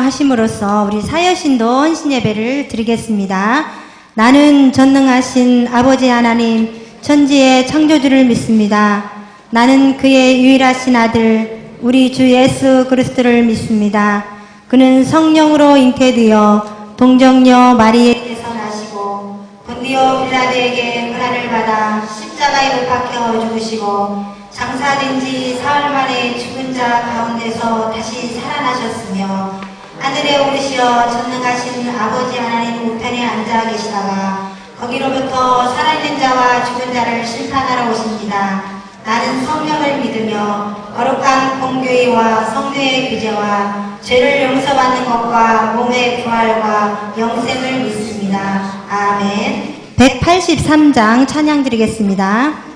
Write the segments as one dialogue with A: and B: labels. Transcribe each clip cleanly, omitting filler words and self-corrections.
A: 하심으로써 우리 사여신도 헌신 예배를 드리겠습니다. 나는 전능하신 아버지 하나님 천지의 창조주를 믿습니다. 나는 그의 유일하신 아들 우리 주 예수 그리스도를 믿습니다. 그는 성령으로 잉태되어 동정녀 마리에게서 나시고 본디오 빌라도에게 고난을 받아 십자가에 못 박혀 죽으시고 장사된 지 사흘 만에 죽은 자 가운데서 다시 살아나셨으며 하늘에 오르시어 전능하신 아버지 하나님 우편에 앉아 계시다가 거기로부터 살아있는 자와 죽은 자를 심판하러 오십니다. 나는 성령을 믿으며 거룩한 공교회와 성도의 규제와 죄를 용서받는 것과 몸의 부활과 영생을 믿습니다. 아멘. 183장 찬양 드리겠습니다.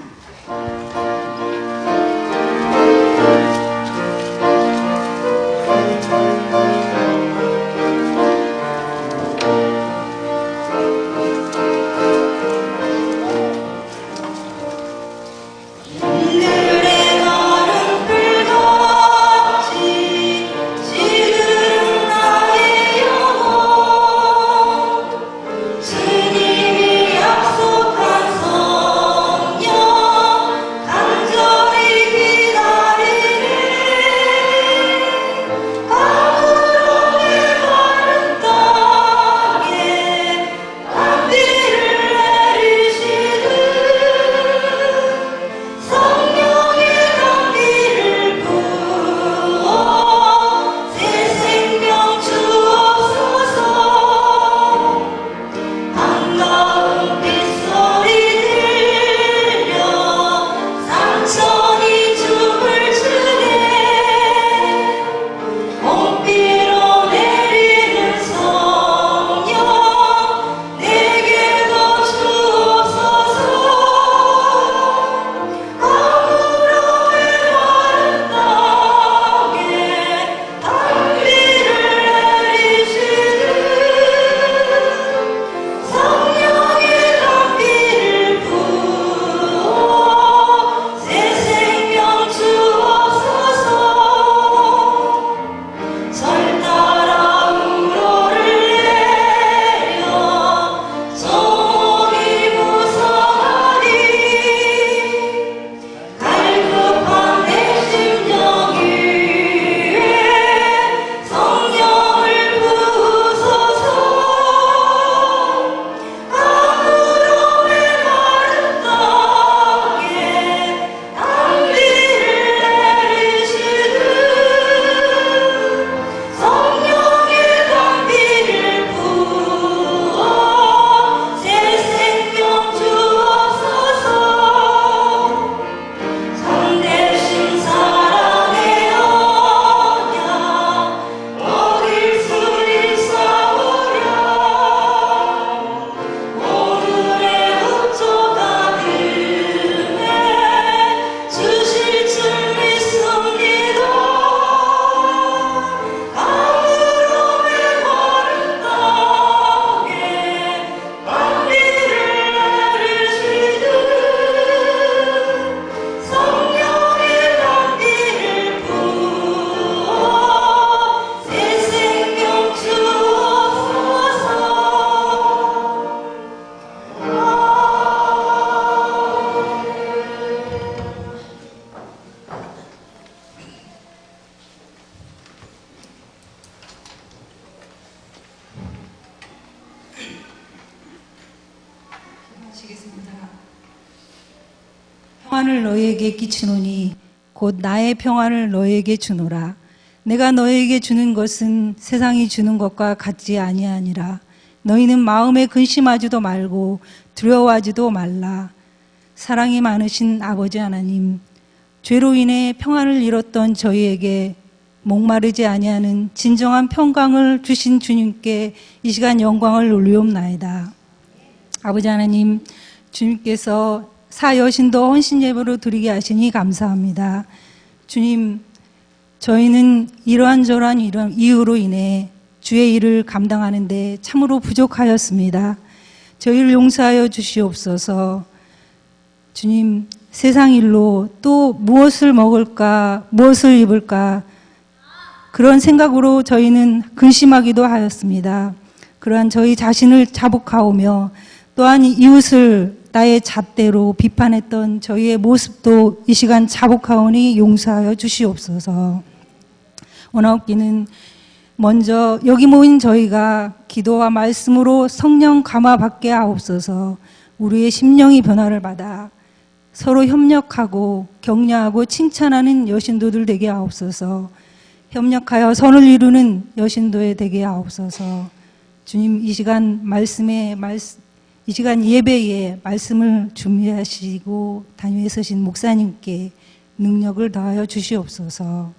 B: 평안을 너희에게 끼치노니 곧 나의 평안을 너희에게 주노라. 내가 너희에게 주는 것은 세상이 주는 것과 같지 아니하니라. 너희는 마음에 근심하지도 말고 두려워하지도 말라. 사랑이 많으신 아버지 하나님, 죄로 인해 평안을 잃었던 저희에게 목마르지 아니하는 진정한 평강을 주신 주님께 이 시간 영광을 올리옵나이다. 아버지 하나님, 주님께서 사여신도 헌신 예배로 드리게 하시니 감사합니다. 주님, 저희는 이러한 이유로 인해 주의 일을 감당하는데 참으로 부족하였습니다. 저희를 용서하여 주시옵소서. 주님, 세상 일로 또 무엇을 먹을까, 무엇을 입을까 그런 생각으로 저희는 근심하기도 하였습니다. 그러한 저희 자신을 자복하오며 또한 이웃을 나의 잣대로 비판했던 저희의 모습도 이 시간 자복하오니 용서하여 주시옵소서. 원하옵기는 먼저 여기 모인 저희가 기도와 말씀으로 성령 감화 받게 하옵소서. 우리의 심령이 변화를 받아 서로 협력하고 격려하고 칭찬하는 여신도들 되게 하옵소서. 협력하여 선을 이루는 여신도에 되게 하옵소서. 주님, 이 시간 이 시간 예배에 말씀을 준비하시고 단위에 서신 목사님께 능력을 더하여 주시옵소서.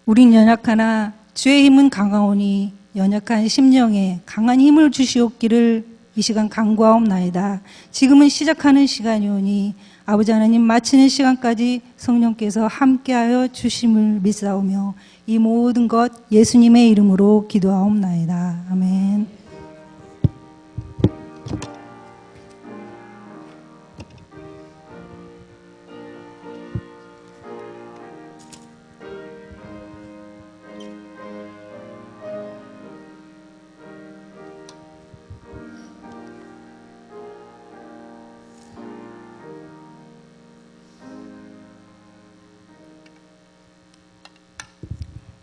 B: 우린 연약하나 주의 힘은 강하오니 연약한 심령에 강한 힘을 주시옵기를 이 시간 간구하옵나이다. 지금은 시작하는 시간이오니 아버지 하나님 마치는 시간까지 성령께서 함께하여 주심을 믿사오며 이 모든 것 예수님의 이름으로 기도하옵나이다. 아멘.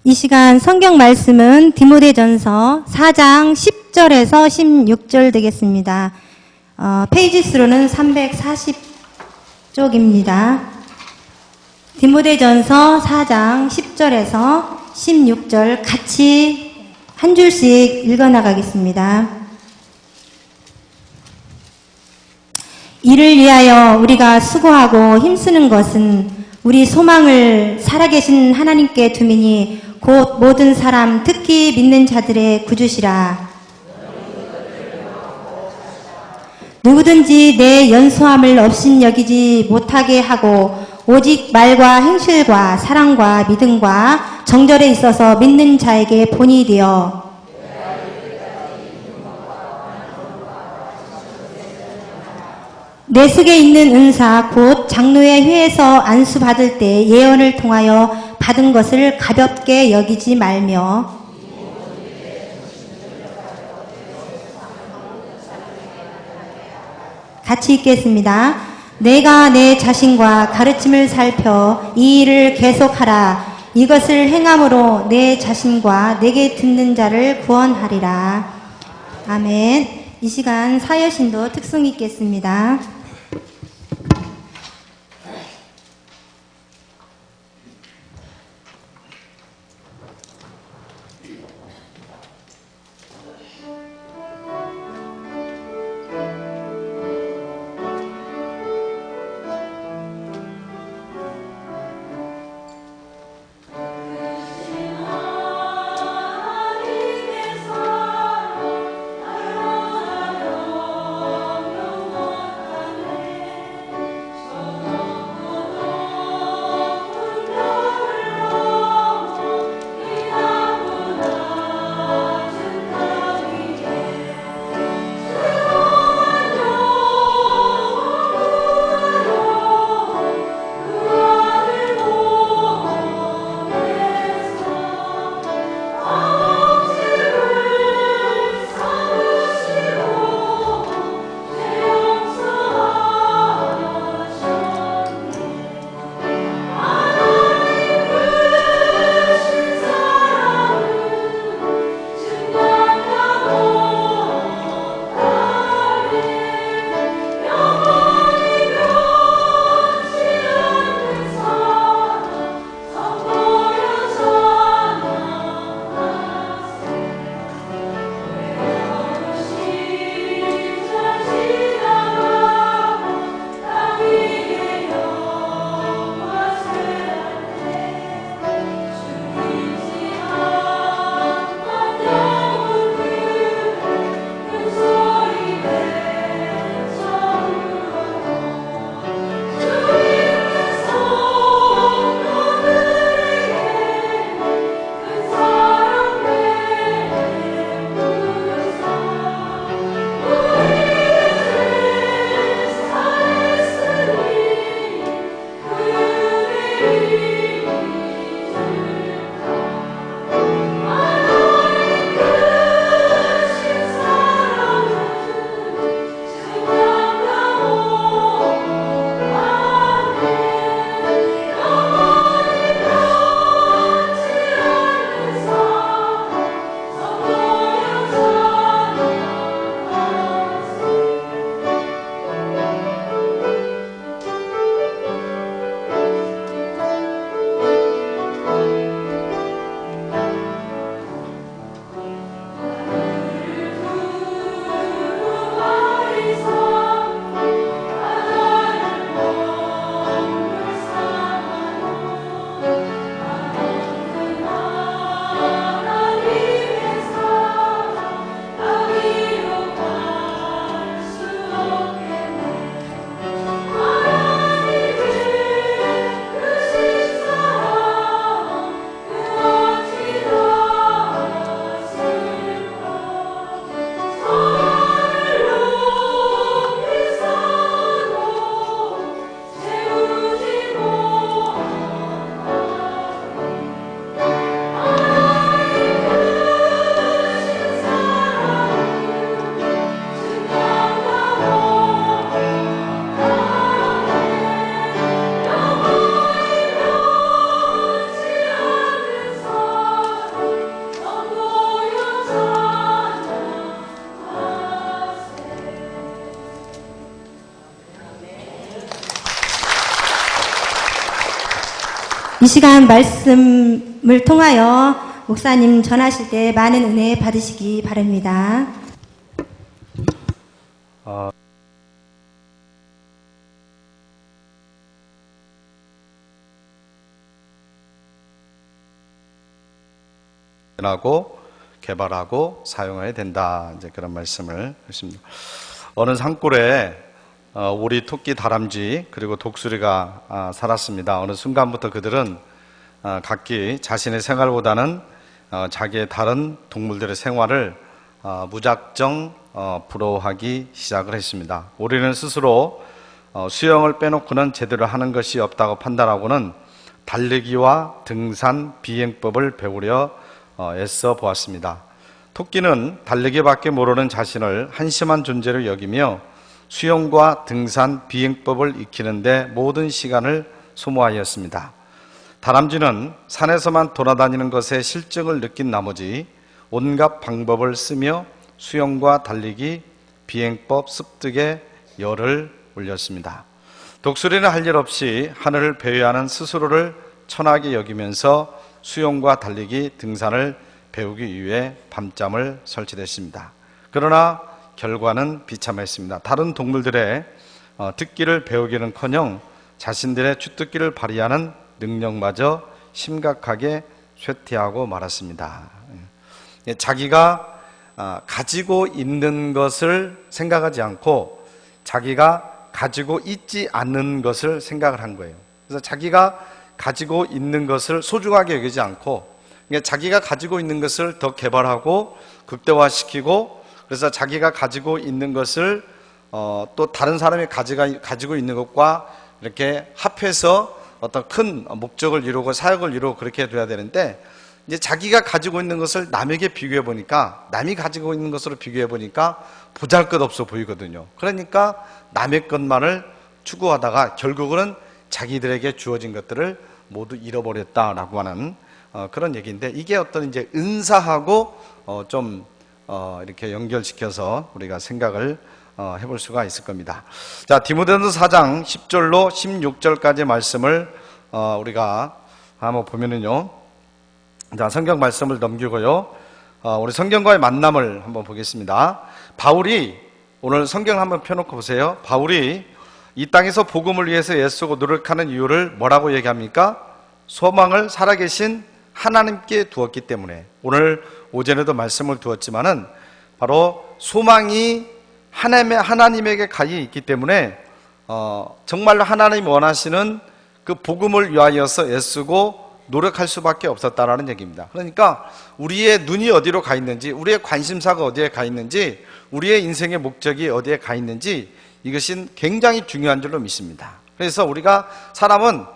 A: 이 시간 성경 말씀은 디모데전서 4장 10절에서 16절 되겠습니다. 페이지 수로는 340쪽입니다. 디모데전서 4장 10절에서 16절 같이 한 줄씩 읽어나가겠습니다. 이를 위하여 우리가 수고하고 힘쓰는 것은 우리 소망을 살아계신 하나님께 두미니 곧 모든 사람 특히 믿는 자들의 구주시라. 누구든지 내 연소함을 업신여기지 못하게 하고 오직 말과 행실과 사랑과 믿음과 정절에 있어서 믿는 자에게 본이 되어 내 속에 있는 은사 곧 장로의 회에서 안수받을 때 예언을 통하여 받은 것을 가볍게 여기지 말며 같이 읽겠습니다. 내가 내 자신과 가르침을 살펴 이 일을 계속하라. 이것을 행함으로 내 자신과 내게 듣는 자를 구원하리라. 아멘. 이 시간 사여신도 특송 있겠습니다. 이 시간 말씀을 통하여 목사님 전하실 때 많은 은혜 받으시기 바랍니다.
C: 하고 개발하고 사용해야 된다. 이제 그런 말씀을 했습니다. 어느 산골에 오리, 토끼, 다람쥐 그리고 독수리가 살았습니다. 어느 순간부터 그들은 각기 자신의 생활보다는 자기의 다른 동물들의 생활을 무작정 부러워하기 시작을 했습니다. 오리는 스스로 수영을 빼놓고는 제대로 하는 것이 없다고 판단하고는 달리기와 등산, 비행법을 배우려 애써 보았습니다. 토끼는 달리기밖에 모르는 자신을 한심한 존재로 여기며 수영과 등산, 비행법을 익히는데 모든 시간을 소모하였습니다. 다람쥐는 산에서만 돌아다니는 것에 실증을 느낀 나머지 온갖 방법을 쓰며 수영과 달리기, 비행법 습득에 열을 올렸습니다. 독수리는 할 일 없이 하늘을 배회하는 스스로를 천하게 여기면서 수영과 달리기, 등산을 배우기 위해 밤잠을 설치했습니다. 그러나 결과는 비참했습니다. 다른 동물들의 특기를 배우기는커녕 자신들의 주특기를 발휘하는 능력마저 심각하게 쇠퇴하고 말았습니다. 자기가 가지고 있는 것을 생각하지 않고 자기가 가지고 있지 않는 것을 생각을 한 거예요. 그래서 자기가 가지고 있는 것을 소중하게 여기지 않고 자기가 가지고 있는 것을 더 개발하고 극대화시키고, 그래서 자기가 가지고 있는 것을 또 다른 사람이 가지고 있는 것과 이렇게 합해서 어떤 큰 목적을 이루고 사역을 이루고 그렇게 돼야 되는데, 이제 자기가 가지고 있는 것을 남에게 비교해 보니까, 남이 가지고 있는 것으로 비교해 보니까 보잘것없어 보이거든요. 그러니까 남의 것만을 추구하다가 결국은 자기들에게 주어진 것들을 모두 잃어버렸다라고 하는 그런 얘기인데, 이게 어떤 이제 은사하고 좀 이렇게 연결시켜서 우리가 생각을 해볼 수가 있을 겁니다. 자, 디모데전서 4장 10절로 16절까지 말씀을 우리가 한번 보면은요. 자, 성경 말씀을 넘기고요. 우리 성경과의 만남을 한번 보겠습니다. 바울이, 오늘 성경 한번 펴놓고 보세요. 바울이 이 땅에서 복음을 위해서 애쓰고 노력하는 이유를 뭐라고 얘기합니까? 소망을 살아계신 하나님께 두었기 때문에. 오늘 오전에도 말씀을 두었지만은 바로 소망이 하나님에게 가 있기 때문에 정말로 하나님이 원하시는 그 복음을 위하여서 애쓰고 노력할 수밖에 없었다라는 얘기입니다. 그러니까 우리의 눈이 어디로 가 있는지, 우리의 관심사가 어디에 가 있는지, 우리의 인생의 목적이 어디에 가 있는지, 이것은 굉장히 중요한 줄로 믿습니다. 그래서 우리가 사람은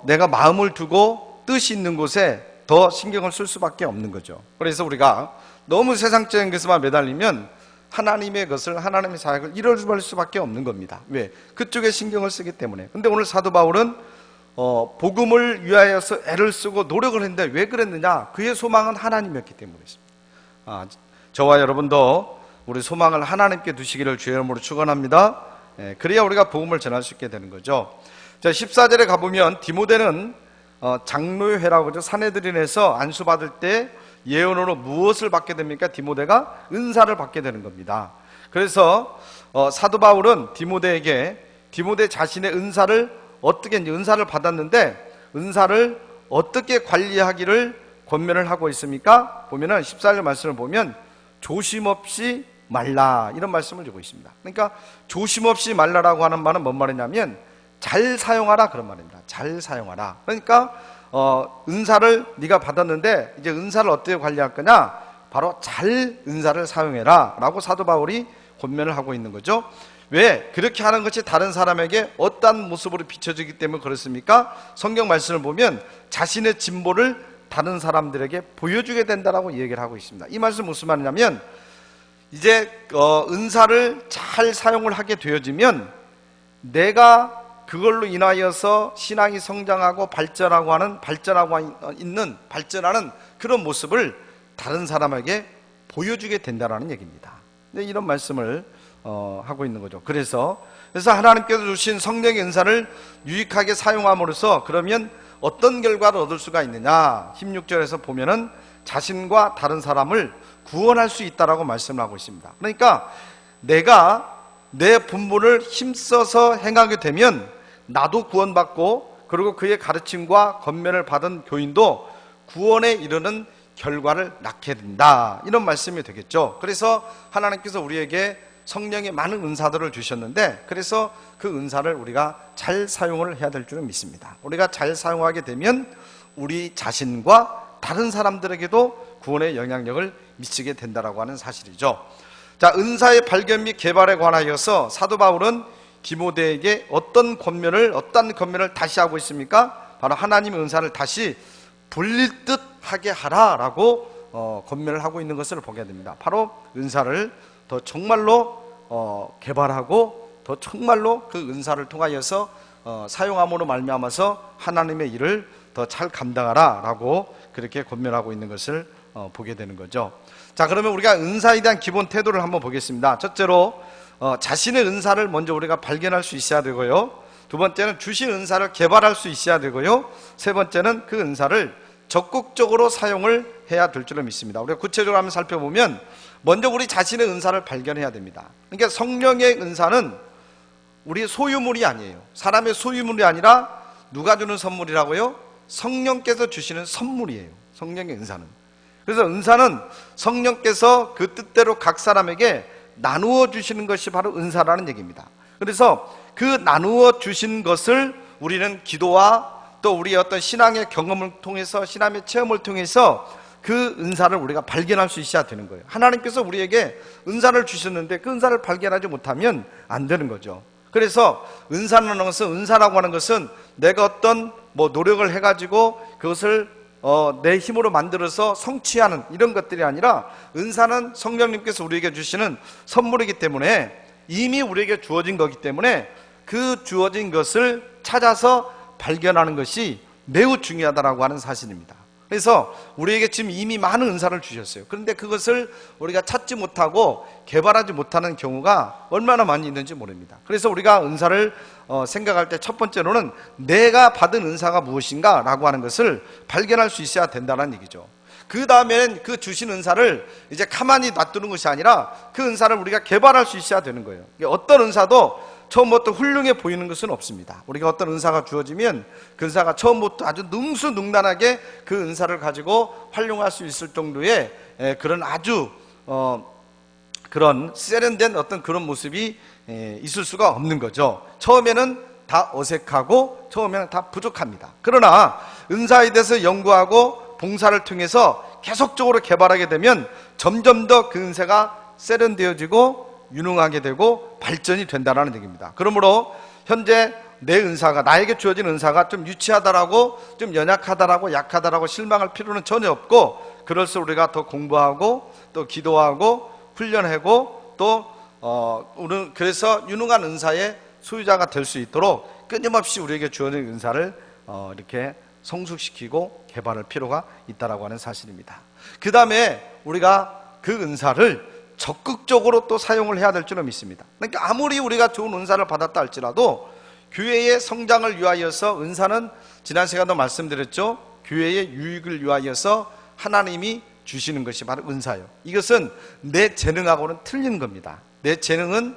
C: 내가 마음을 두고 뜻이 있는 곳에 더 신경을 쓸 수밖에 없는 거죠. 그래서 우리가 너무 세상적인 것에만 매달리면 하나님의 것을, 하나님의 사역을 잃어버릴 수밖에 없는 겁니다. 왜? 그쪽에 신경을 쓰기 때문에. 근데 오늘 사도 바울은 복음을 위하여서 애를 쓰고 노력을 했는데 왜 그랬느냐? 그의 소망은 하나님이었기 때문이었습니다. 저와 여러분도 우리 소망을 하나님께 두시기를 주의 이름으로 축원합니다. 그래야 우리가 복음을 전할 수 있게 되는 거죠. 자, 14절에 가보면 디모데는 장로회라고 하죠. 사내들인에서 안수받을 때 예언으로 무엇을 받게 됩니까? 디모데가 은사를 받게 되는 겁니다. 그래서 사도 바울은 디모데 자신의 은사를 은사를 받았는데 은사를 어떻게 관리하기를 권면을 하고 있습니까? 보면은 14절 말씀을 보면 조심 없이 말라, 이런 말씀을 주고 있습니다. 그러니까 조심 없이 말라라고 하는 말은 뭔 말이냐면 잘 사용하라, 그런 말입니다. 잘 사용하라. 그러니까 은사를 네가 받았는데 이제 은사를 어떻게 관리할 거냐? 바로 잘 은사를 사용해라 라고 사도 바울이 권면을 하고 있는 거죠. 왜? 그렇게 하는 것이 다른 사람에게 어떠한 모습으로 비춰지기 때문에 그렇습니까? 성경 말씀을 보면 자신의 진보를 다른 사람들에게 보여주게 된다라고 얘기를 하고 있습니다. 이 말씀 무슨 말이냐면, 이제 은사를 잘 사용을 하게 되어지면 내가 그걸로 인하여서 신앙이 성장하고 발전하는 그런 모습을 다른 사람에게 보여주게 된다는 얘기입니다. 이런 말씀을 하고 있는 거죠. 그래서 하나님께서 주신 성령의 은사를 유익하게 사용함으로써, 그러면 어떤 결과를 얻을 수가 있느냐? 16절에서 보면은 자신과 다른 사람을 구원할 수 있다라고 말씀을 하고 있습니다. 그러니까 내가 내 분부를 힘써서 행하게 되면 나도 구원받고, 그리고 그의 가르침과 권면을 받은 교인도 구원에 이르는 결과를 낳게 된다, 이런 말씀이 되겠죠. 그래서 하나님께서 우리에게 성령의 많은 은사들을 주셨는데, 그래서 그 은사를 우리가 잘 사용을 해야 될 줄은 믿습니다. 우리가 잘 사용하게 되면 우리 자신과 다른 사람들에게도 구원의 영향력을 미치게 된다라고 하는 사실이죠. 자, 은사의 발견 및 개발에 관하여서 사도 바울은 디모데에게 어떤 권면을 다시 하고 있습니까? 바로 하나님의 은사를 다시 불릴 듯 하게 하라라고 권면을 하고 있는 것을 보게 됩니다. 바로 은사를 더 정말로 개발하고, 더 정말로 그 은사를 통하여서 사용함으로 말미암아서 하나님의 일을 더 잘 감당하라라고 그렇게 권면하고 있는 것을 보게 되는 거죠. 자, 그러면 우리가 은사에 대한 기본 태도를 한번 보겠습니다. 첫째로 자신의 은사를 먼저 우리가 발견할 수 있어야 되고요, 두 번째는 주신 은사를 개발할 수 있어야 되고요, 세 번째는 그 은사를 적극적으로 사용을 해야 될 줄을 믿습니다. 우리가 구체적으로 한번 살펴보면 먼저 우리 자신의 은사를 발견해야 됩니다. 그러니까 성령의 은사는 우리의 소유물이 아니에요. 사람의 소유물이 아니라 누가 주는 선물이라고요? 성령께서 주시는 선물이에요, 성령의 은사는. 그래서 은사는 성령께서 그 뜻대로 각 사람에게 나누어 주시는 것이 바로 은사라는 얘기입니다. 그래서 그 나누어 주신 것을 우리는 기도와 또 우리의 어떤 신앙의 경험을 통해서, 신앙의 체험을 통해서 그 은사를 우리가 발견할 수 있어야 되는 거예요. 하나님께서 우리에게 은사를 주셨는데 그 은사를 발견하지 못하면 안 되는 거죠. 그래서 은사라고 하는 것은 내가 어떤 노력을 해가지고 그것을 내 힘으로 만들어서 성취하는 이런 것들이 아니라, 은사는 성령님께서 우리에게 주시는 선물이기 때문에, 이미 우리에게 주어진 거기 때문에 그 주어진 것을 찾아서 발견하는 것이 매우 중요하다라고 하는 사실입니다. 그래서 우리에게 지금 이미 많은 은사를 주셨어요. 그런데 그것을 우리가 찾지 못하고 개발하지 못하는 경우가 얼마나 많이 있는지 모릅니다. 그래서 우리가 은사를 생각할 때 첫 번째로는 내가 받은 은사가 무엇인가 라고 하는 것을 발견할 수 있어야 된다는 얘기죠. 그 다음에는 그 주신 은사를 이제 가만히 놔두는 것이 아니라 그 은사를 우리가 개발할 수 있어야 되는 거예요. 어떤 은사도 처음부터 훌륭해 보이는 것은 없습니다. 우리가 어떤 은사가 주어지면 그 은사가 처음부터 아주 능수능란하게 그 은사를 가지고 활용할 수 있을 정도의 그런 아주 그런 세련된 어떤 그런 모습이 있을 수가 없는 거죠. 처음에는 다 어색하고 처음에는 다 부족합니다. 그러나 은사에 대해서 연구하고 봉사를 통해서 계속적으로 개발하게 되면 점점 더 그 은사가 세련되어지고 유능하게 되고 발전이 된다는 얘기입니다. 그러므로 현재 내 은사가, 나에게 주어진 은사가 좀 유치하다라고, 좀 연약하다라고, 약하다라고 실망할 필요는 전혀 없고, 그럴수록 우리가 더 공부하고 또 기도하고 훈련하고 또 우리는 그래서 유능한 은사의 소유자가 될 수 있도록 끊임없이 우리에게 주어진 은사를 이렇게 성숙시키고 개발할 필요가 있다라고 하는 사실입니다. 그 다음에 우리가 그 은사를 적극적으로 또 사용을 해야 될 줄은 믿습니다. 그러니까 아무리 우리가 좋은 은사를 받았다 할지라도 교회의 성장을 위하여서, 은사는 지난 시간도 말씀드렸죠, 교회의 유익을 위하여서 하나님이 주시는 것이 바로 은사예요. 이것은 내 재능하고는 틀린 겁니다. 내 재능은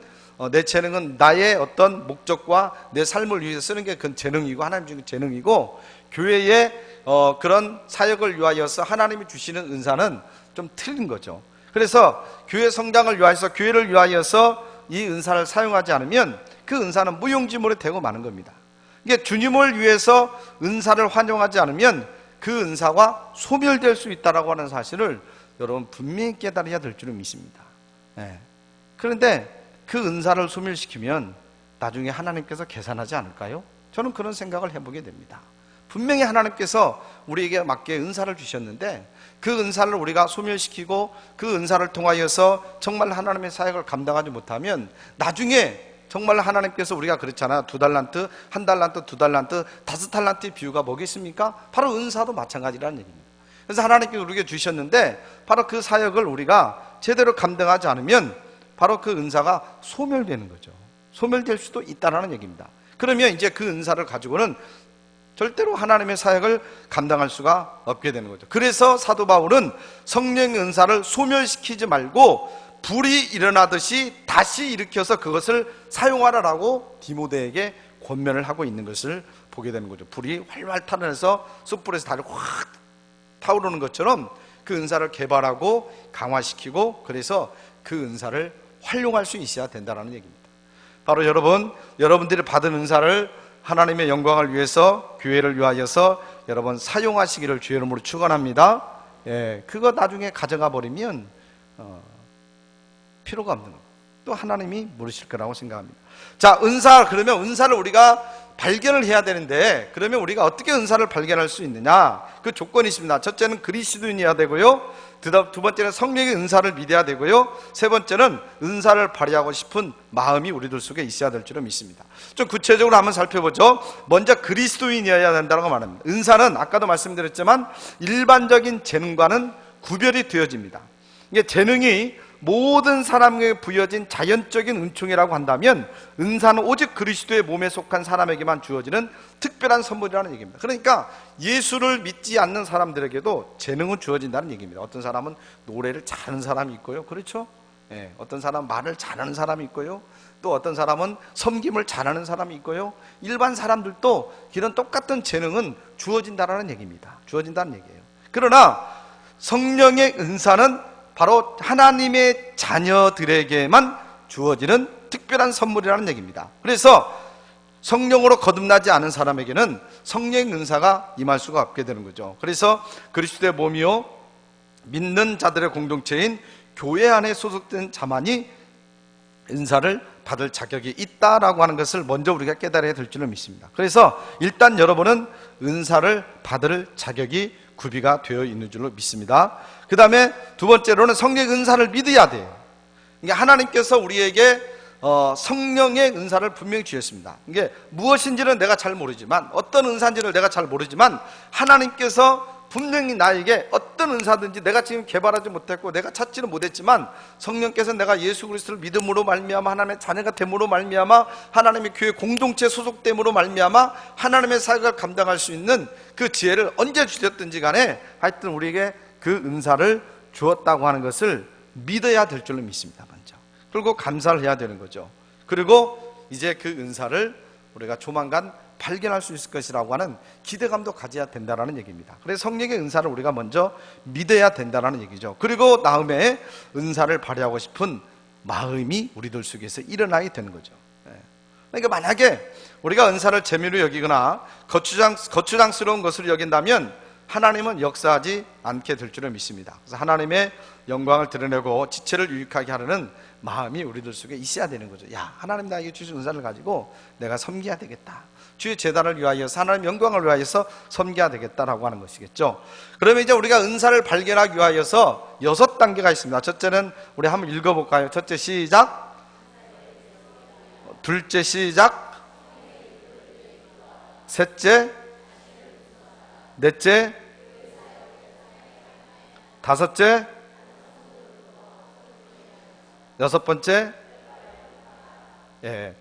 C: 나의 어떤 목적과 내 삶을 위해서 쓰는 게 그 재능이고, 하나님 주신 재능이고, 교회의 그런 사역을 위하여서 하나님이 주시는 은사는 좀 틀린 거죠. 그래서 교회 성장을 위하여서, 교회를 위하여서 이 은사를 사용하지 않으면 그 은사는 무용지물이 되고 마는 겁니다. 이게 주님을 위해서 은사를 활용하지 않으면 그 은사가 소멸될 수 있다고 하는 사실을 여러분 분명히 깨달아야 될 줄은 믿습니다. 그런데 그 은사를 소멸시키면 나중에 하나님께서 계산하지 않을까요? 저는 그런 생각을 해보게 됩니다. 분명히 하나님께서 우리에게 맞게 은사를 주셨는데 그 은사를 우리가 소멸시키고 그 은사를 통하여서 정말 하나님의 사역을 감당하지 못하면 나중에 정말 하나님께서, 우리가 그렇잖아요, 2달란트, 1달란트, 2달란트, 5달란트의 비유가 뭐겠습니까? 바로 은사도 마찬가지라는 얘기입니다. 그래서 하나님께서 우리에게 주셨는데 바로 그 사역을 우리가 제대로 감당하지 않으면 바로 그 은사가 소멸되는 거죠. 소멸될 수도 있다는 얘기입니다. 그러면 이제 그 은사를 가지고는 절대로 하나님의 사역을 감당할 수가 없게 되는 거죠. 그래서 사도 바울은 성령의 은사를 소멸시키지 말고 불이 일어나듯이 다시 일으켜서 그것을 사용하라라고 디모데에게 권면을 하고 있는 것을 보게 되는 거죠. 불이 활활 타면서 숯불에서 달이 확 타오르는 것처럼 그 은사를 개발하고 강화시키고, 그래서 그 은사를 활용할 수 있어야 된다는 얘기입니다. 바로 여러분들이 받은 은사를 하나님의 영광을 위해서, 교회를 위하여서 여러분 사용하시기를 주의 이름으로 축원합니다. 그거 나중에 가져가 버리면 필요가 없는 거, 또 하나님이 물으실 거라고 생각합니다. 자, 은사, 그러면 은사를 우리가 발견을 해야 되는데, 그러면 우리가 어떻게 은사를 발견할 수 있느냐? 그 조건이 있습니다. 첫째는 그리스도인이어야 되고요, 두 번째는 성령의 은사를 믿어야 되고요, 세 번째는 은사를 발휘하고 싶은 마음이 우리들 속에 있어야 될 줄은 믿습니다. 좀 구체적으로 한번 살펴보죠. 먼저 그리스도인이어야 된다고 말합니다. 은사는 아까도 말씀드렸지만 일반적인 재능과는 구별이 되어집니다. 이게 재능이 모든 사람에게 부여진 자연적인 은총이라고 한다면, 은사는 오직 그리스도의 몸에 속한 사람에게만 주어지는 특별한 선물이라는 얘기입니다. 그러니까 예수를 믿지 않는 사람들에게도 재능은 주어진다는 얘기입니다. 어떤 사람은 노래를 잘하는 사람이 있고요, 그렇죠? 어떤 사람은 말을 잘하는 사람이 있고요, 또 어떤 사람은 섬김을 잘하는 사람이 있고요, 일반 사람들도 이런 똑같은 재능은 주어진다는 얘기입니다. 주어진다는 얘기예요. 그러나 성령의 은사는 바로 하나님의 자녀들에게만 주어지는 특별한 선물이라는 얘기입니다. 그래서 성령으로 거듭나지 않은 사람에게는 성령의 은사가 임할 수가 없게 되는 거죠. 그래서 그리스도의 몸이요 믿는 자들의 공동체인 교회 안에 소속된 자만이 은사를 받을 자격이 있다라고 하는 것을 먼저 우리가 깨달아야 될 줄을 믿습니다. 그래서 일단 여러분은 은사를 받을 자격이 구비가 되어 있는 줄로 믿습니다. 그 다음에 두 번째로는 성령의 은사를 믿어야 돼요. 그러니까 하나님께서 우리에게 성령의 은사를 분명히 주셨습니다. 이게 무엇인지는 내가 잘 모르지만, 어떤 은사인지를 내가 잘 모르지만, 하나님께서 분명히 나에게 어떤 은사든지 내가 지금 개발하지 못했고 내가 찾지는 못했지만, 성령께서 내가 예수 그리스도를 믿음으로 말미암아 하나님의 자녀가 됨으로 말미암아 하나님의 교회 공동체에 소속됨으로 말미암아 하나님의 사역을 감당할 수 있는 그 지혜를 언제 주셨든지 간에 하여튼 우리에게 그 은사를 주었다고 하는 것을 믿어야 될 줄로 믿습니다. 먼저. 그리고 감사를 해야 되는 거죠. 그리고 이제 그 은사를 우리가 조만간 발견할 수 있을 것이라고 하는 기대감도 가져야 된다는 얘기입니다. 그래서 성령의 은사를 우리가 먼저 믿어야 된다는 얘기죠. 그리고 다음에 은사를 발휘하고 싶은 마음이 우리들 속에서 일어나야 되는 거죠. 그러니까 만약에 우리가 은사를 재미로 여기거나 거추장스러운 것을 여긴다면 하나님은 역사하지 않게 될 줄을 믿습니다. 그래서 하나님의 영광을 드러내고 지체를 유익하게 하려는 마음이 우리들 속에 있어야 되는 거죠. 야, 하나님 나에게 주신 은사를 가지고 내가 섬겨야 되겠다. 주의 제단을 위하여서, 하나님 영광을 위하여서 섬겨야 되겠다라고 하는 것이겠죠. 그러면 이제 우리가 은사를 발견하기 위하여서 6단계가 있습니다. 첫째는 우리 한번 읽어볼까요? 첫째 시작. 둘째 시작. 셋째. 넷째. 다섯째. 여섯 번째.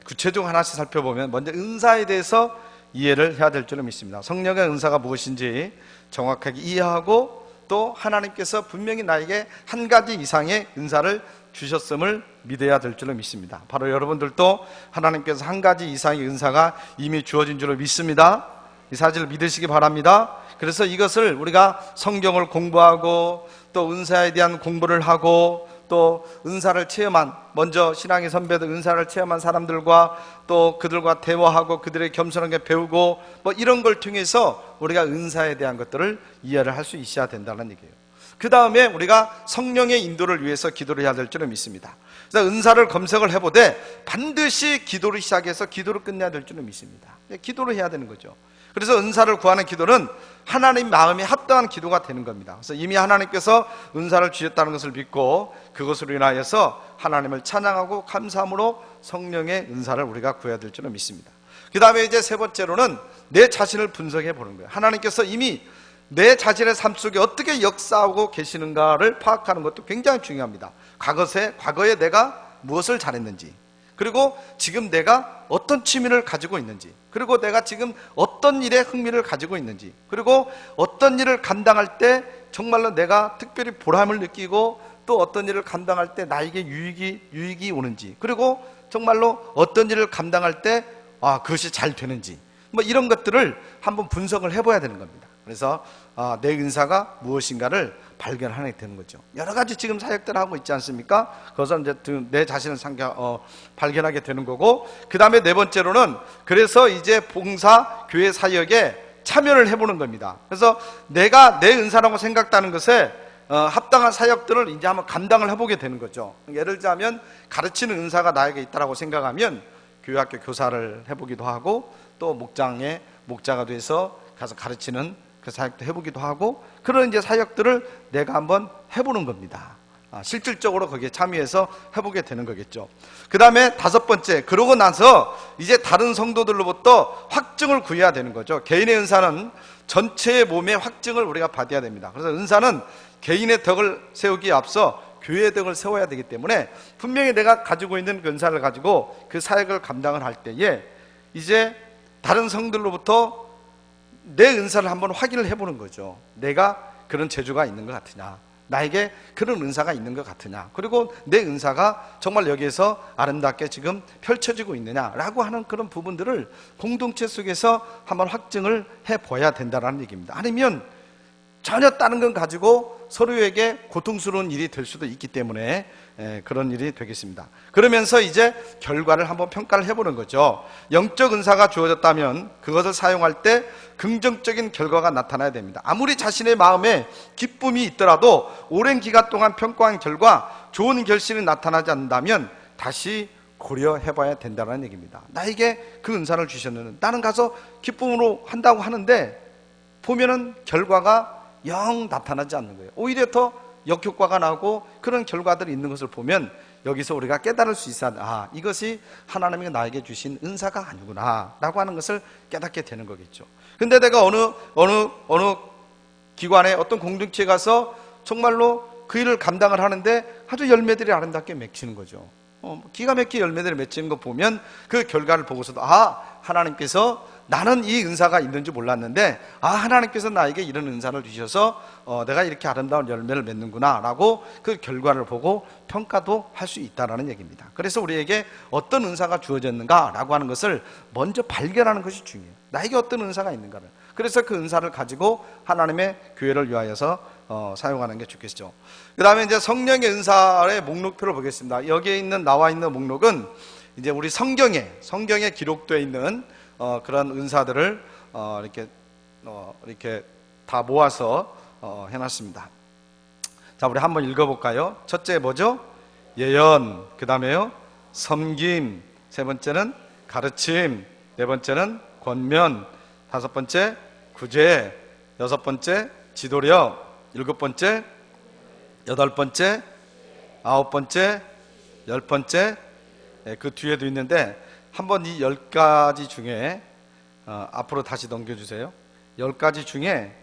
C: 구체적으로 하나씩 살펴보면 먼저 은사에 대해서 이해를 해야 될 줄을 믿습니다. 성령의 은사가 무엇인지 정확하게 이해하고, 또 하나님께서 분명히 나에게 한 가지 이상의 은사를 주셨음을 믿어야 될 줄을 믿습니다. 바로 여러분들도 하나님께서 한 가지 이상의 은사가 이미 주어진 줄을 믿습니다. 이 사실을 믿으시기 바랍니다. 그래서 이것을 우리가 성경을 공부하고 또 은사에 대한 공부를 하고 또 은사를 체험한, 먼저 신앙의 선배들 은사를 체험한 사람들과 또 그들과 대화하고 그들의 겸손하게 배우고 뭐 이런 걸 통해서 우리가 은사에 대한 것들을 이해를 할 수 있어야 된다는 얘기예요. 그 다음에 우리가 성령의 인도를 위해서 기도를 해야 될 줄을 믿습니다. 그래서 은사를 검색을 해보되 반드시 기도를 시작해서 기도를 끝내야 될 줄을 믿습니다. 기도를 해야 되는 거죠. 그래서 은사를 구하는 기도는 하나님 마음에 합당한 기도가 되는 겁니다. 그래서 이미 하나님께서 은사를 주셨다는 것을 믿고 그것으로 인하여서 하나님을 찬양하고 감사함으로 성령의 은사를 우리가 구해야 될 줄을 믿습니다. 그 다음에 이제 세 번째로는 내 자신을 분석해 보는 거예요. 하나님께서 이미 내 자신의 삶 속에 어떻게 역사하고 계시는가를 파악하는 것도 굉장히 중요합니다. 과거에 내가 무엇을 잘했는지, 그리고 지금 내가 어떤 취미를 가지고 있는지, 그리고 내가 지금 어떤 일에 흥미를 가지고 있는지, 그리고 어떤 일을 감당할 때 정말로 내가 특별히 보람을 느끼고 또 어떤 일을 감당할 때 나에게 유익이 오는지, 그리고 정말로 어떤 일을 감당할 때 그것이 잘 되는지, 뭐 이런 것들을 한번 분석을 해봐야 되는 겁니다. 그래서 내 은사가 무엇인가를 발견하게 되는 거죠. 여러 가지 지금 사역들을 하고 있지 않습니까? 그것은 이제 내 자신을 발견하게 되는 거고, 그 다음에 네 번째로는 그래서 이제 봉사 교회 사역에 참여를 해보는 겁니다. 그래서 내가 내 은사라고 생각하는 것에 합당한 사역들을 이제 한번 감당을 해보게 되는 거죠. 예를 들자면 가르치는 은사가 나에게 있다라고 생각하면 교회학교 교사를 해보기도 하고, 또 목자가 돼서 가서 가르치는 그 사역도 해보기도 하고, 그런 이제 사역들을 내가 한번 해보는 겁니다. 실질적으로 거기에 참여해서 해보게 되는 거겠죠. 그 다음에 다섯 번째, 그러고 나서 이제 다른 성도들로부터 확증을 구해야 되는 거죠. 개인의 은사는 전체의 몸의 확증을 우리가 받아야 됩니다. 그래서 은사는 개인의 덕을 세우기에 앞서 교회의 덕을 세워야 되기 때문에, 분명히 내가 가지고 있는 그 은사를 가지고 그 사역을 감당을 할 때에 이제 다른 성들로부터 내 은사를 한번 확인을 해보는 거죠. 내가 그런 재주가 있는 것 같으냐, 나에게 그런 은사가 있는 것 같으냐, 그리고 내 은사가 정말 여기에서 아름답게 지금 펼쳐지고 있느냐라고 하는 그런 부분들을 공동체 속에서 한번 확증을 해봐야 된다는 얘기입니다. 아니면 전혀 다른 건 가지고 서로에게 고통스러운 일이 될 수도 있기 때문에 그런 일이 되겠습니다. 그러면서 이제 결과를 한번 평가를 해보는 거죠. 영적 은사가 주어졌다면 그것을 사용할 때 긍정적인 결과가 나타나야 됩니다. 아무리 자신의 마음에 기쁨이 있더라도 오랜 기간 동안 평가한 결과 좋은 결실이 나타나지 않는다면 다시 고려해봐야 된다는 얘기입니다. 나에게 그 은사를 주셨는데 나는 가서 기쁨으로 한다고 하는데 보면은 결과가 영 나타나지 않는 거예요. 오히려 더 역효과가 나고 그런 결과들이 있는 것을 보면 여기서 우리가 깨달을 수 있어, 이것이 하나님이 나에게 주신 은사가 아니구나 라고 하는 것을 깨닫게 되는 거겠죠. 근데 내가 어느 기관에 어떤 공동체에 가서 정말로 그 일을 감당을 하는데 아주 열매들이 아름답게 맺히는 거죠. 기가 막히게 열매들이 맺히는 거 보면 그 결과를 보고서도 하나님께서, 나는 이 은사가 있는지 몰랐는데 하나님께서 나에게 이런 은사를 주셔서 내가 이렇게 아름다운 열매를 맺는구나 라고 그 결과를 보고 평가도 할 수 있다는 얘기입니다. 그래서 우리에게 어떤 은사가 주어졌는가 라고 하는 것을 먼저 발견하는 것이 중요해요. 나에게 어떤 은사가 있는가를. 그래서 그 은사를 가지고 하나님의 교회를 위하여서 사용하는 게 좋겠죠. 그 다음에 이제 성령의 은사의 목록표를 보겠습니다. 여기에 나와 있는 목록은 이제 우리 성경에 기록되어 있는 그런 은사들을 이렇게 다 모아서 해놨습니다. 자, 우리 한번 읽어볼까요? 첫째 뭐죠? 예언. 그 다음에요 섬김. 세 번째는 가르침. 네 번째는 권면. 다섯 번째 구제. 여섯 번째 지도력. 일곱 번째, 여덟 번째, 아홉 번째, 열 번째. 그 뒤에도 있는데 한번 이 10가지 중에 앞으로 다시 넘겨주세요. 10가지 중에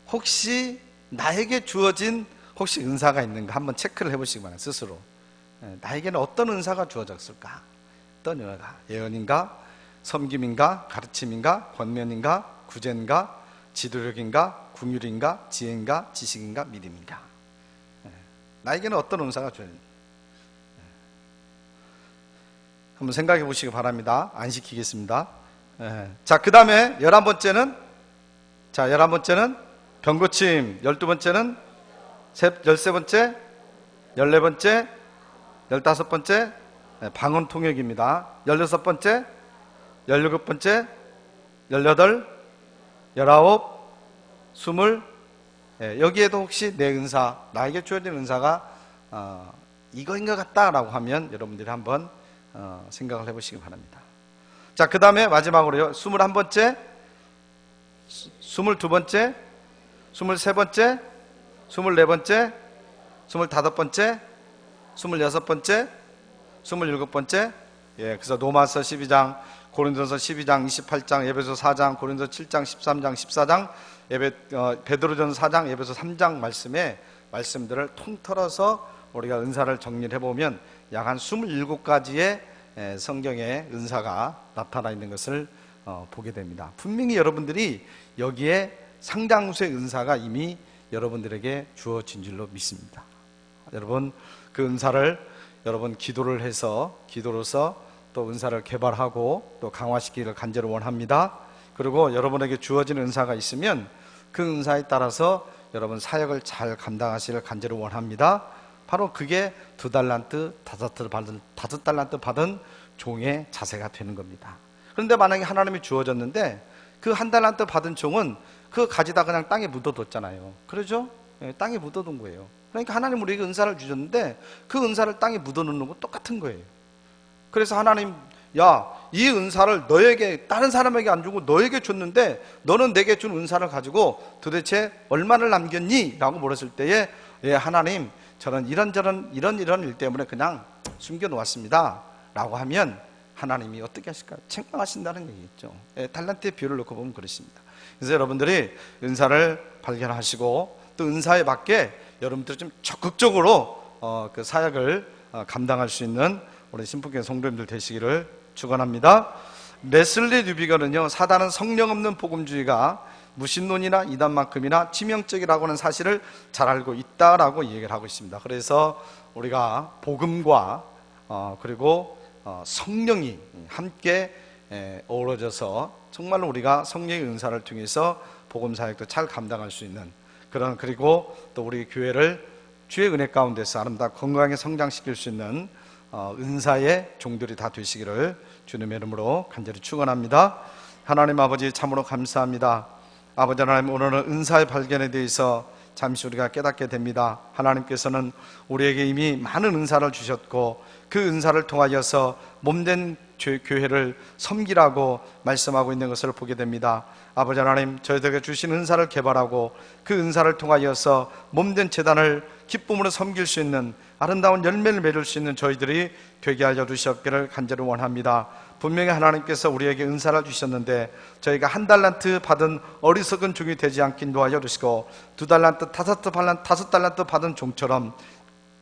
C: 혹시 나에게 주어진 혹시 은사가 있는가 한번 체크를 해보시기 바랍니다. 스스로 나에게는 어떤 은사가 주어졌을까? 어떤 은사가? 예언인가? 섬김인가? 가르침인가? 권면인가? 구제인가? 지도력인가? 궁율인가? 지혜인가? 지식인가? 믿음인가? 나에게는 어떤 은사가 주어졌는가? 한번 생각해 보시기 바랍니다. 안 시키겠습니다. 자, 그 다음에 11번째는 병고침. 12번째는 13번째, 14번째, 15번째 방언 통역입니다. 16번째, 17번째, 18, 19, 20. 여기에도 혹시 내 은사, 나에게 주어진 은사가 이거인 것 같다라고 하면 여러분들이 한번 생각을 해보시기 바랍니다. 자, 그 다음에 마지막으로요 21번째, 22번째, 23번째, 24번째, 25번째, 26번째, 27번째. 그래서 로마서 12장, 고린도서 12장, 28장, 에베소 4장, 고린도 7장, 13장, 14장, 베드로전서 4장, 에베소 3장 말씀들을 통틀어서 우리가 은사를 정리를 해보면 약 한 27가지의 성경에 은사가 나타나 있는 것을 보게 됩니다. 분명히 여러분들이 여기에 상당수의 은사가 이미 여러분들에게 주어진 줄로 믿습니다. 여러분, 그 은사를 여러분 기도를 해서, 기도로서 또 은사를 개발하고 또 강화시키기를 간절히 원합니다. 그리고 여러분에게 주어진 은사가 있으면 그 은사에 따라서 여러분 사역을 잘 감당하시기를 간절히 원합니다. 바로 그게 2달란트, 5달란트 받은 종의 자세가 되는 겁니다. 그런데 만약에 하나님이 주어졌는데 그 1달란트 받은 종은 그 가지다 그냥 땅에 묻어뒀잖아요. 그러죠? 땅에 묻어둔 거예요. 그러니까 하나님 우리에게 은사를 주셨는데 그 은사를 땅에 묻어놓는 거 똑같은 거예요. 그래서 하나님, 야, 이 은사를 너에게, 다른 사람에게 안 주고 너에게 줬는데 너는 내게 준 은사를 가지고 도대체 얼마를 남겼니? 라고 물었을 때에, 예, 하나님, 저는 이런 일 때문에 그냥 숨겨놓았습니다 라고 하면 하나님이 어떻게 하실까요? 책망하신다는 얘기겠죠. 예, 달란트의 비유를 놓고 보면 그렇습니다. 그래서 여러분들이 은사를 발견하시고 또 은사에 맞게 여러분들이 좀 적극적으로 그 사역을 감당할 수 있는 우리 신부교회 성도님들 되시기를 축원합니다. 레슬리 류비거는요, 사단은 성령 없는 복음주의가 무신론이나 이단만큼이나 치명적이라고 하는 사실을 잘 알고 있다라고 얘기를 하고 있습니다. 그래서 우리가 복음과 그리고 성령이 함께 어우러져서 정말로 우리가 성령의 은사를 통해서 복음 사역도 잘 감당할 수 있는 그런, 그리고 또 우리 교회를 주의 은혜 가운데서 아름답고 건강하게 성장시킬 수 있는 은사의 종들이 다 되시기를 주님의 이름으로 간절히 축원합니다. 하나님 아버지, 참으로 감사합니다. 아버지 하나님, 오늘은 은사의 발견에 대해서 잠시 우리가 깨닫게 됩니다. 하나님께서는 우리에게 이미 많은 은사를 주셨고 그 은사를 통하여서 몸된 교회를 섬기라고 말씀하고 있는 것을 보게 됩니다. 아버지 하나님, 저희들에게 주신 은사를 개발하고 그 은사를 통하여서 몸된 제단을 기쁨으로 섬길 수 있는 아름다운 열매를 맺을 수 있는 저희들이 되게 하여 주시옵기를 간절히 원합니다. 분명히 하나님께서 우리에게 은사를 주셨는데 저희가 1달란트 받은 어리석은 종이 되지 않게 인도하여 주시고 2달란트, 5달란트 받은 종처럼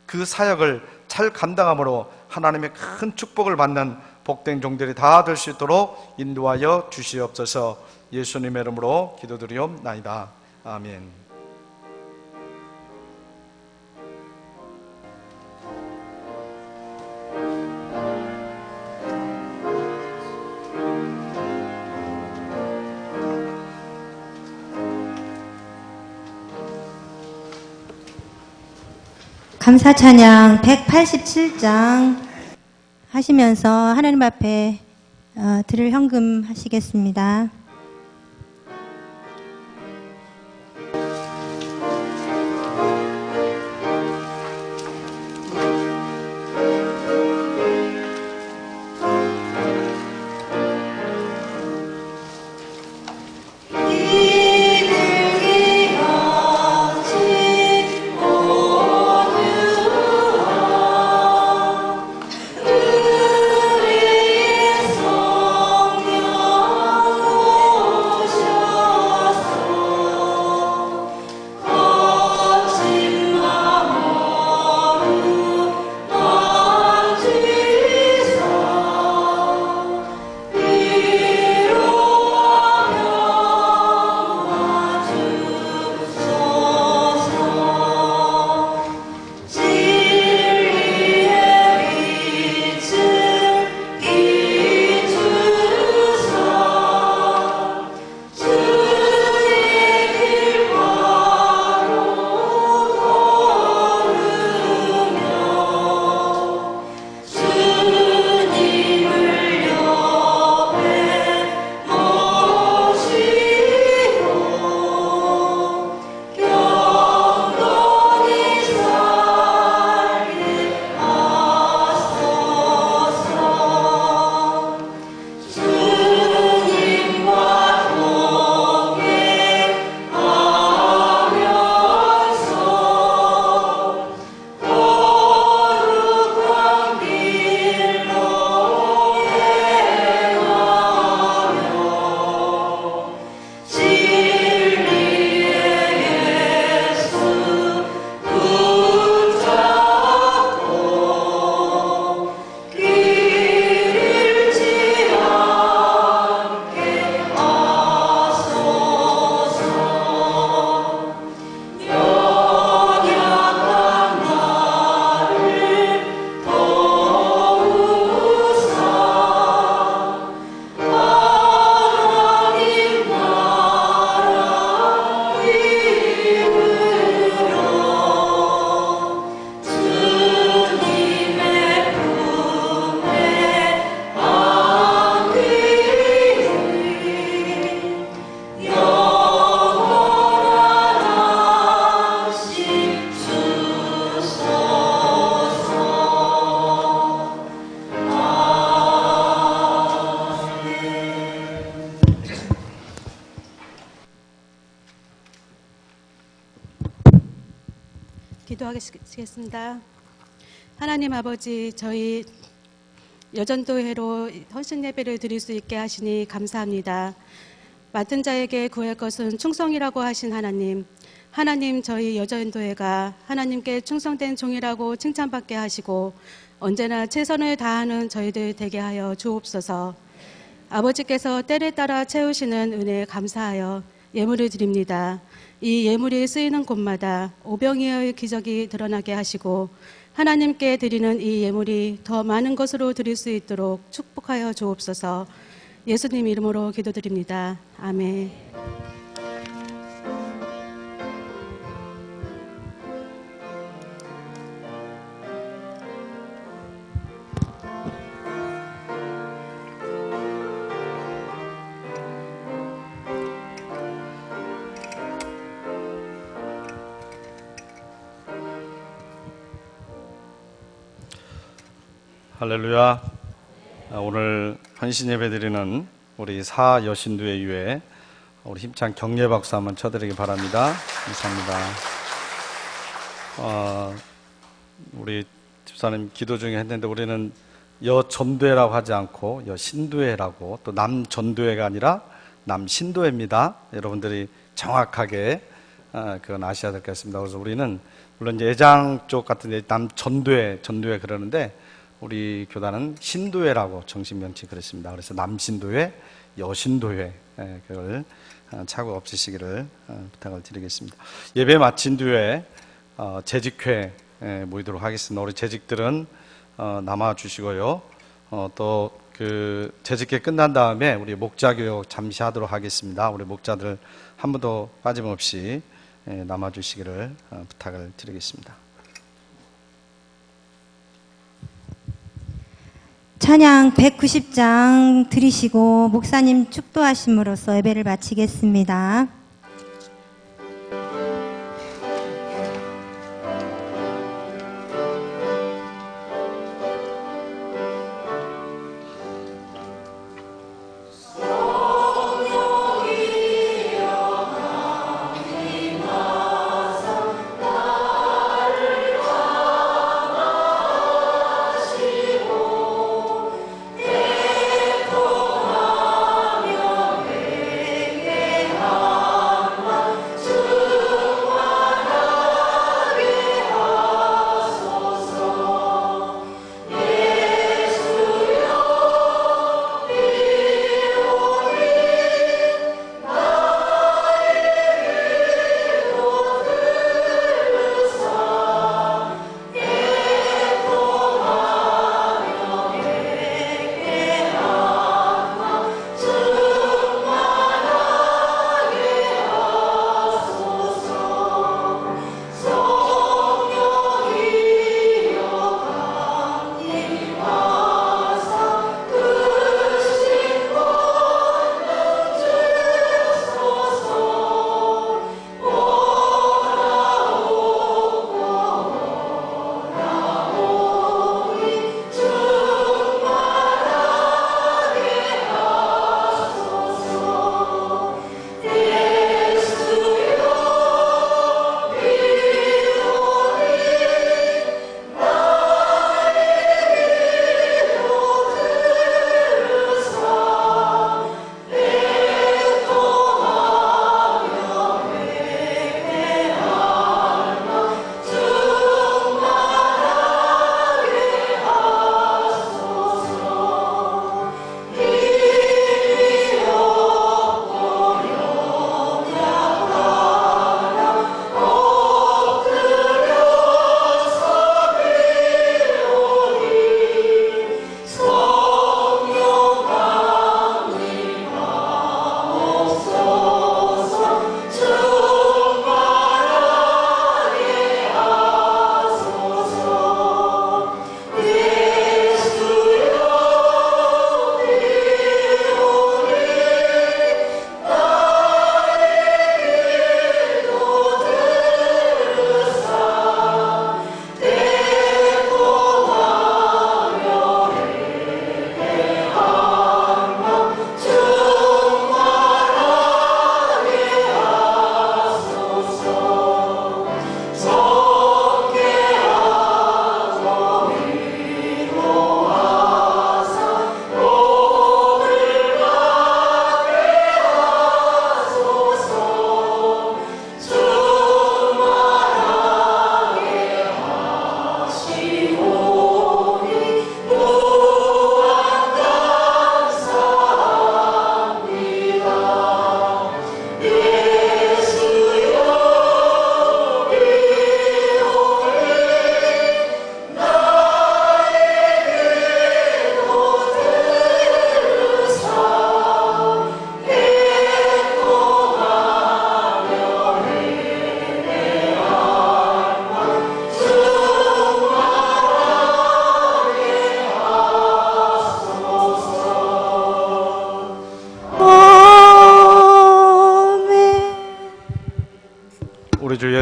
C: 그 사역을 잘 감당함으로 하나님의 큰 축복을 받는 복된 종들이 다 될 수 있도록 인도하여 주시옵소서. 예수님의 이름으로 기도드리옵나이다. 아멘.
A: 감사 찬양 187장 하시면서 하나님 앞에 드릴 헌금 하시겠습니다.
D: 오 기도하겠습니다. 하나님 아버지, 저희 여전도회로 헌신 예배를 드릴 수 있게 하시니 감사합니다. 맡은 자에게 구할 것은 충성이라고 하신 하나님, 저희 여전도회가 하나님께 충성된 종이라고 칭찬받게 하시고 언제나 최선을 다하는 저희들 되게 하여 주옵소서. 아버지께서 때를 따라 채우시는 은혜에 감사하여 예물을 드립니다. 이 예물이 쓰이는 곳마다 오병이어의 기적이 드러나게 하시고 하나님께 드리는 이 예물이 더 많은 것으로 드릴 수 있도록 축복하여 주옵소서. 예수님 이름으로 기도드립니다. 아멘.
C: 할렐루야. 오늘 헌신 예배 드리는 우리 사여신도회 위에 우리 힘찬 격려 박수 한번 쳐드리기 바랍니다. 감사합니다. 우리 집사님 기도 중에 했는데 우리는 여전도회라고 하지 않고 여신도회라고, 또 남전도회가 아니라 남신도회입니다. 여러분들이 정확하게 그건 아셔야 될 것 같습니다. 그래서 우리는 물론 이제 예장 쪽 같은 데 남전도회, 전도회 그러는데 우리 교단은 신도회라고 정식명칭 그랬습니다. 그래서 남신도회, 여신도회, 그걸 착오 없으시기를 부탁을 드리겠습니다. 예배 마친 뒤에 재직회 모이도록 하겠습니다. 우리 재직들은 남아 주시고요. 또 그 재직회 끝난 다음에 우리 목자 교육 잠시 하도록 하겠습니다. 우리 목자들 한 분도 빠짐없이 남아 주시기를 부탁을 드리겠습니다.
A: 찬양 190장 드리시고 목사님 축도하심으로써 예배를 마치겠습니다.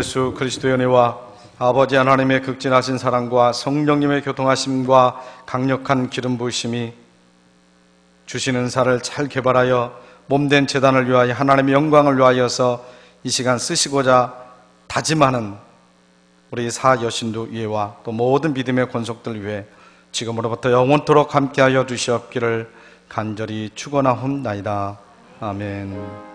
C: 예수 그리스도의 은혜와 아버지 하나님의 극진하신 사랑과 성령님의 교통하심과 강력한 기름 부으심이 주신 은사를 잘 개발하여 몸된 제단을 위하여 하나님의 영광을 위하여서 이 시간 쓰시고자 다짐하는 우리 사여신도 위에와 또 모든 믿음의 권속들 위해 지금으로부터 영원토록 함께하여 주시옵기를 간절히 축원하옵나이다. 아멘.